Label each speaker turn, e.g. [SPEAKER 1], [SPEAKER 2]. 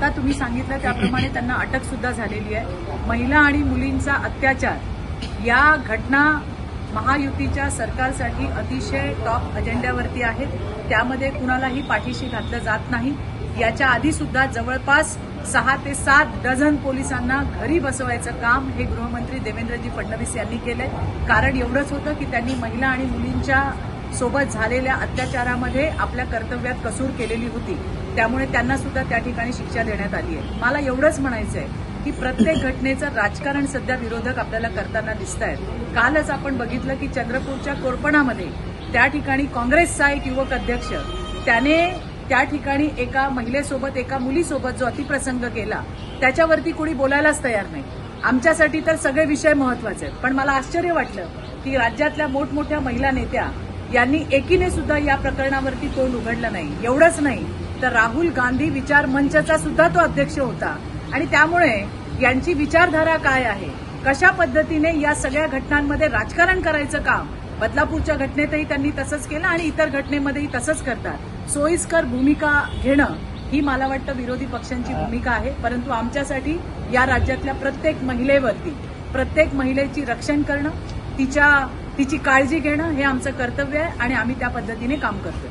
[SPEAKER 1] आता तुम्ही सांगितलं त्याप्रमाणे त्यांना अटक सुद्धा झालेली आहे। महिला आणि मुलींचा अत्याचार या घटना महायुतीच्या सरकारसाठी अतिशय टॉप अजेंड्यावरती आहेत। त्यामध्ये कुणालाही पाठीशी घातलं जात नाही। याच्या आधी सुद्धा जवळपास 6 ते 7 डझन पोलिसांना घरी बसवायचं काम हे गृहमंत्री देवेंद्रजी फडणवीस यांनी केलंय। कारण एवढंच होतं की त्यांनी महिला आणि मुलींच्या सोबत झालेल्या अत्याचारामध्ये आपल्या कर्तव्यात कसूर केलेली होती, त्यामुळे त्यांना सुद्धा त्या ठिकाणी शिक्षा देण्यात आली आहे। मला एवढंच म्हणायचं आहे की प्रत्येक घटनेचं राजकारण सध्या विरोधक आपल्याला करताना दिसतायत। कालच आपण बघितलं की चंद्रपूरच्या कोरपणामध्ये त्या ठिकाणी काँग्रेसचा एक युवक अध्यक्ष त्याने त्या ठिकाणी एका महिलेसोबत एका मुलीसोबत जो अतिप्रसंग केला त्याच्यावरती कोणी बोलायलाच तयार नाही। आमच्यासाठी तर सगळे विषय महत्त्वाचे आहेत, पण मला आश्चर्य वाटलं की राज्यातल्या मोठमोठ्या महिला नेत्या यांनी एकीने सुद्धा या प्रकरणावरती तोंड उघडलं नाही। एवढंच नाही तर राहुल गांधी विचार मंचचा सुद्धा तो अध्यक्ष होता आणि त्यामुळे यांची विचारधारा काय आहे, कशा पद्धतीने या सगळ्या घटनांमध्ये राजकारण करायचं काम बदलापूरच्या घटनेतही त्यांनी तसंच केलं आणि इतर घटनेमध्येही तसंच करतात। सोयीस्कर भूमिका घेणं ही मला वाटतं विरोधी पक्षांची भूमिका आहे, परंतु आमच्यासाठी या राज्यातल्या प्रत्येक महिलेवरती प्रत्येक महिलेची रक्षण करणं, तिची काळजी घेणं हे आमचं कर्तव्य आहे आणि आम्ही त्या पद्धतीने काम करतो।